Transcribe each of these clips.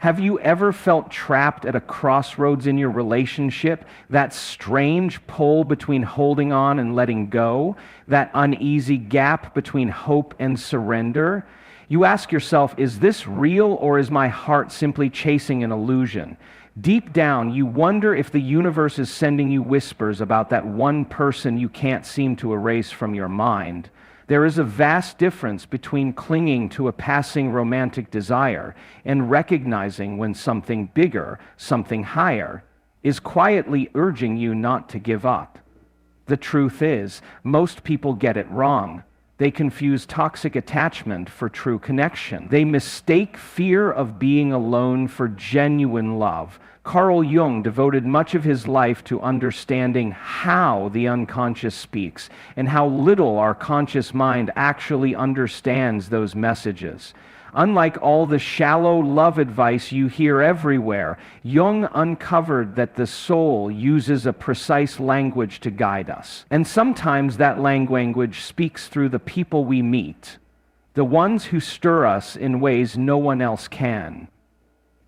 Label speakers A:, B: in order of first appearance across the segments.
A: Have you ever felt trapped at a crossroads in your relationship? That strange pull between holding on and letting go? That uneasy gap between hope and surrender? You ask yourself, is this real or is my heart simply chasing an illusion? Deep down, you wonder if the universe is sending you whispers about that one person you can't seem to erase from your mind. There is a vast difference between clinging to a passing romantic desire and recognizing when something bigger, something higher, is quietly urging you not to give up. The truth is, most people get it wrong. They confuse toxic attachment for true connection. They mistake fear of being alone for genuine love. Carl Jung devoted much of his life to understanding how the unconscious speaks and how little our conscious mind actually understands those messages. Unlike all the shallow love advice you hear everywhere, Jung uncovered that the soul uses a precise language to guide us. And sometimes that language speaks through the people we meet, the ones who stir us in ways no one else can.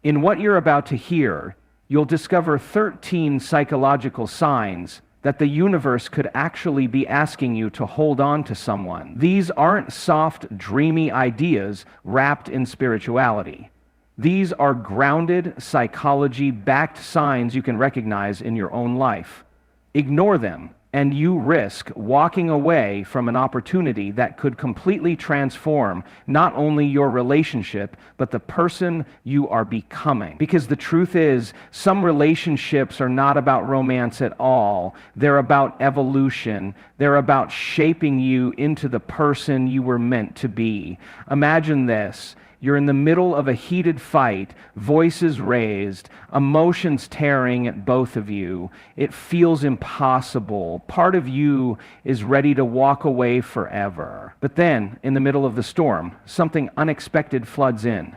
A: In what you're about to hear, you'll discover 13 psychological signs that the universe could actually be asking you to hold on to someone. These aren't soft, dreamy ideas wrapped in spirituality. These are grounded, psychology-backed signs you can recognize in your own life. Ignore them, and you risk walking away from an opportunity that could completely transform not only your relationship, but the person you are becoming. Because the truth is, some relationships are not about romance at all. They're about evolution. They're about shaping you into the person you were meant to be. Imagine this. You're in the middle of a heated fight, voices raised, emotions tearing at both of you. It feels impossible. Part of you is ready to walk away forever. But then, in the middle of the storm, something unexpected floods in.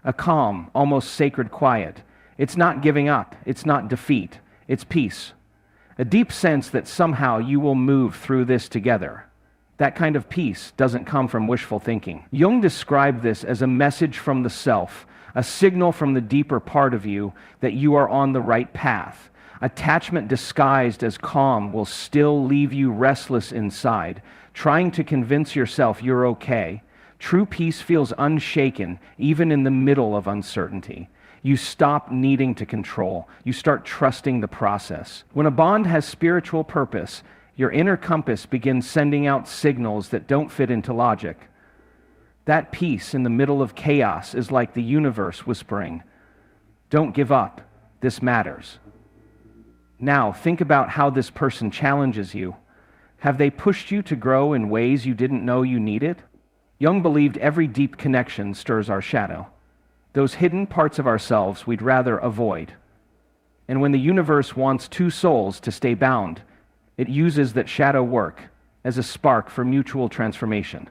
A: A calm, almost sacred quiet. It's not giving up. It's not defeat. It's peace. A deep sense that somehow you will move through this together. That kind of peace doesn't come from wishful thinking. Jung described this as a message from the self, a signal from the deeper part of you that you are on the right path. Attachment disguised as calm will still leave you restless inside, trying to convince yourself you're okay. True peace feels unshaken, even in the middle of uncertainty. You stop needing to control. You start trusting the process. When a bond has spiritual purpose, your inner compass begins sending out signals that don't fit into logic. That peace in the middle of chaos is like the universe whispering, "Don't give up. This matters." Now, think about how this person challenges you. Have they pushed you to grow in ways you didn't know you needed? Jung believed every deep connection stirs our shadow, those hidden parts of ourselves we'd rather avoid. And when the universe wants two souls to stay bound, it uses that shadow work as a spark for mutual transformation.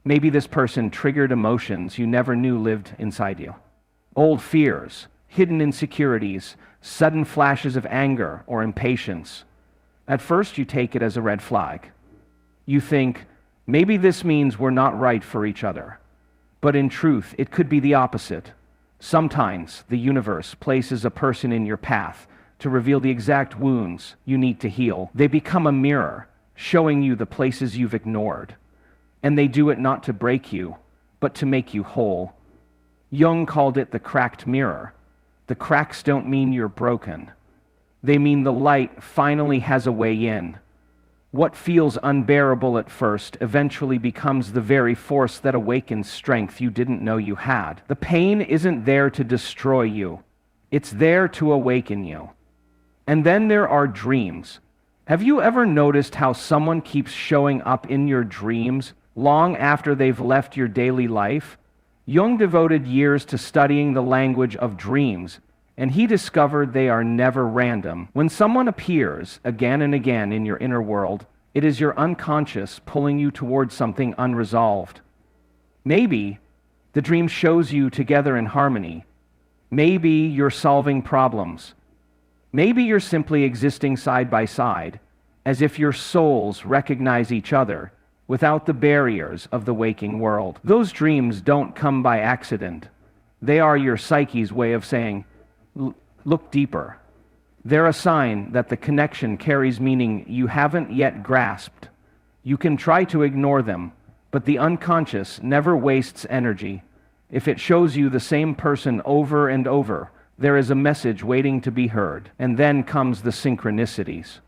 A: Maybe this person triggered emotions you never knew lived inside you. Old fears, hidden insecurities, sudden flashes of anger or impatience. At first, you take it as a red flag. You think, maybe this means we're not right for each other. But in truth, it could be the opposite. Sometimes the universe places a person in your path to reveal the exact wounds you need to heal. They become a mirror, showing you the places you've ignored. And they do it not to break you, but to make you whole. Jung called it the cracked mirror. The cracks don't mean you're broken. They mean the light finally has a way in. What feels unbearable at first eventually becomes the very force that awakens strength you didn't know you had. The pain isn't there to destroy you. It's there to awaken you. And then there are dreams. Have you ever noticed how someone keeps showing up in your dreams long after they've left your daily life? Jung devoted years to studying the language of dreams, and he discovered they are never random. When someone appears again and again in your inner world, it is your unconscious pulling you towards something unresolved. Maybe the dream shows you together in harmony. Maybe you're solving problems. Maybe you're simply existing side by side, as if your souls recognize each other without the barriers of the waking world. Those dreams don't come by accident. They are your psyche's way of saying, look deeper. They're a sign that the connection carries meaning you haven't yet grasped. You can try to ignore them, but the unconscious never wastes energy. If it shows you the same person over and over, there is a message waiting to be heard. And then comes the synchronicities.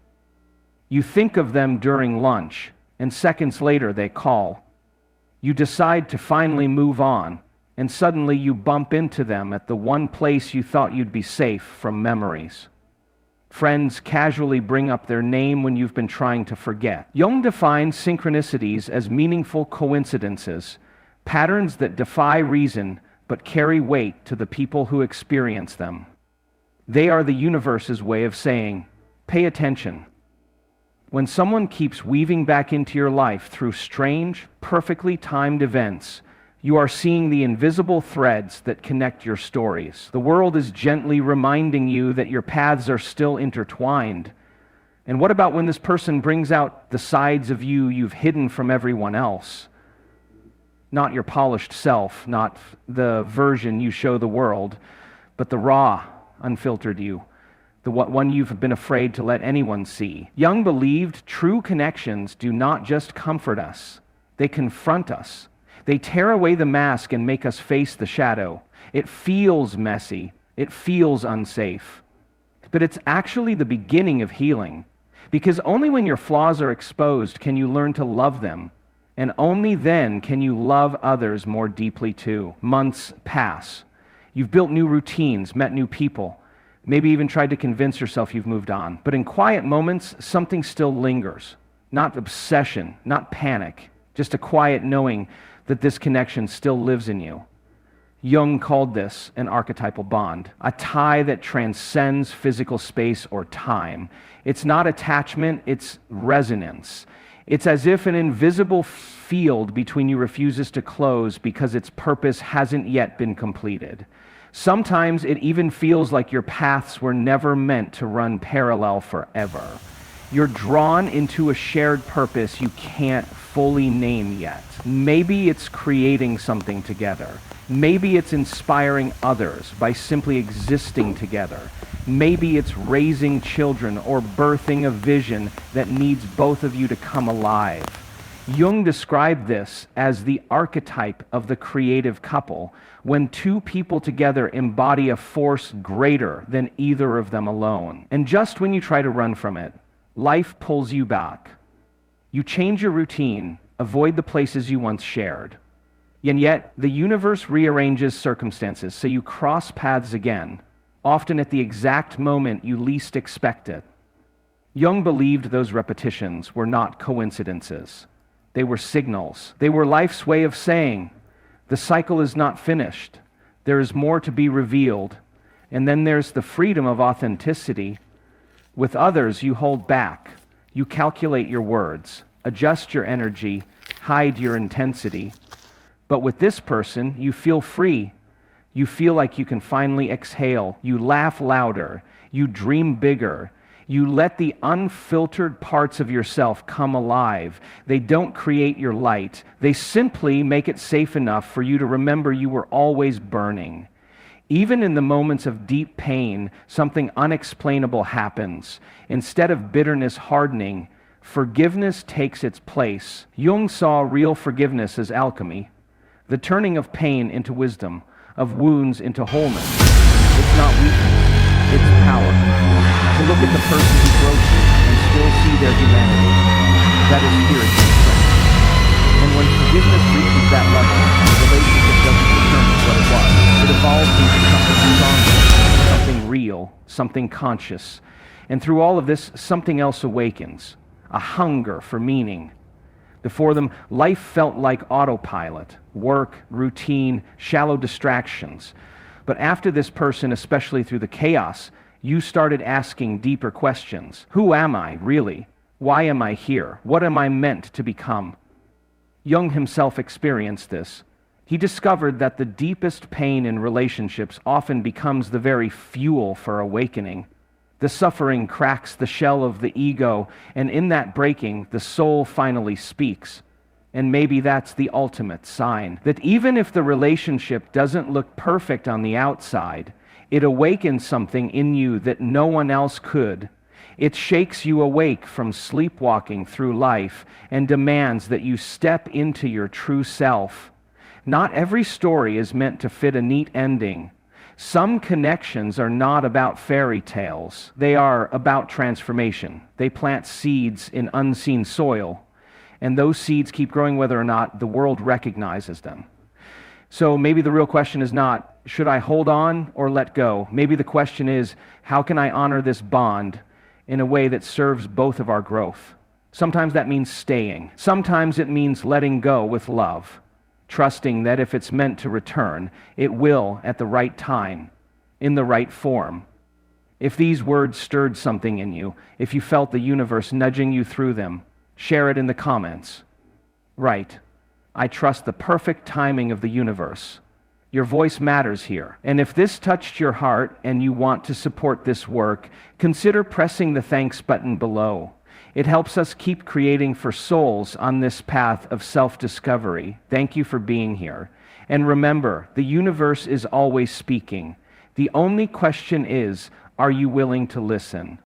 A: You think of them during lunch, and seconds later they call. You decide to finally move on, and suddenly you bump into them at the one place you thought you'd be safe from memories. Friends casually bring up their name when you've been trying to forget. Jung defines synchronicities as meaningful coincidences, patterns that defy reason but carry weight to the people who experience them. They are the universe's way of saying, pay attention. When someone keeps weaving back into your life through strange, perfectly timed events, you are seeing the invisible threads that connect your stories. The world is gently reminding you that your paths are still intertwined. And what about when this person brings out the sides of you you've hidden from everyone else? Not your polished self, not the version you show the world, but the raw, unfiltered you, the one you've been afraid to let anyone see. Jung believed true connections do not just comfort us, they confront us. They tear away the mask and make us face the shadow. It feels messy. It feels unsafe. But it's actually the beginning of healing. Because only when your flaws are exposed can you learn to love them. And only then can you love others more deeply too. Months pass. You've built new routines, met new people. Maybe even tried to convince yourself you've moved on. But in quiet moments, something still lingers. Not obsession, not panic. Just a quiet knowing that this connection still lives in you. Jung called this an archetypal bond, a tie that transcends physical space or time. It's not attachment, it's resonance. It's as if an invisible field between you refuses to close because its purpose hasn't yet been completed. Sometimes it even feels like your paths were never meant to run parallel forever. You're drawn into a shared purpose you can't fully name yet. Maybe it's creating something together. Maybe it's inspiring others by simply existing together. Maybe it's raising children or birthing a vision that needs both of you to come alive. Jung described this as the archetype of the creative couple, when two people together embody a force greater than either of them alone. And just when you try to run from it, life pulls you back. You change your routine, avoid the places you once shared. And yet, the universe rearranges circumstances so you cross paths again, often at the exact moment you least expect it. Jung believed those repetitions were not coincidences. They were signals. They were life's way of saying, the cycle is not finished. There is more to be revealed. And then there's the freedom of authenticity. With others, you hold back. You calculate your words, adjust your energy, hide your intensity. But with this person, you feel free. You feel like you can finally exhale. You laugh louder. You dream bigger. You let the unfiltered parts of yourself come alive. They don't create your light. They simply make it safe enough for you to remember you were always burning. Even in the moments of deep pain, something unexplainable happens. Instead of bitterness hardening, forgiveness takes its place. Jung saw real forgiveness as alchemy, the turning of pain into wisdom, of wounds into wholeness. It's not weakness, it's power. To look at the person who broke you and still see their humanity. That is spiritual strength. And when forgiveness reaches that level, the relationship doesn't return to what it was. It evolves into something stronger, something real, something conscious. And through all of this, something else awakens, a hunger for meaning. Before them, life felt like autopilot, work, routine, shallow distractions. But after this person, especially through the chaos, you started asking deeper questions. Who am I, really? Why am I here? What am I meant to become? Jung himself experienced this. He discovered that the deepest pain in relationships often becomes the very fuel for awakening. The suffering cracks the shell of the ego, and in that breaking, the soul finally speaks. And maybe that's the ultimate sign that even if the relationship doesn't look perfect on the outside, it awakens something in you that no one else could. It shakes you awake from sleepwalking through life and demands that you step into your true self. Not every story is meant to fit a neat ending. Some connections are not about fairy tales. They are about transformation. They plant seeds in unseen soil, and those seeds keep growing whether or not the world recognizes them. So maybe the real question is not, should I hold on or let go? Maybe the question is, how can I honor this bond in a way that serves both of our growth? Sometimes that means staying. Sometimes it means letting go with love, trusting that if it's meant to return, it will at the right time, in the right form. If these words stirred something in you, if you felt the universe nudging you through them, share it in the comments. Right. I trust the perfect timing of the universe. Your voice matters here. And if this touched your heart and you want to support this work, consider pressing the thanks button below. It helps us keep creating for souls on this path of self-discovery. Thank you for being here. And remember, the universe is always speaking. The only question is, are you willing to listen?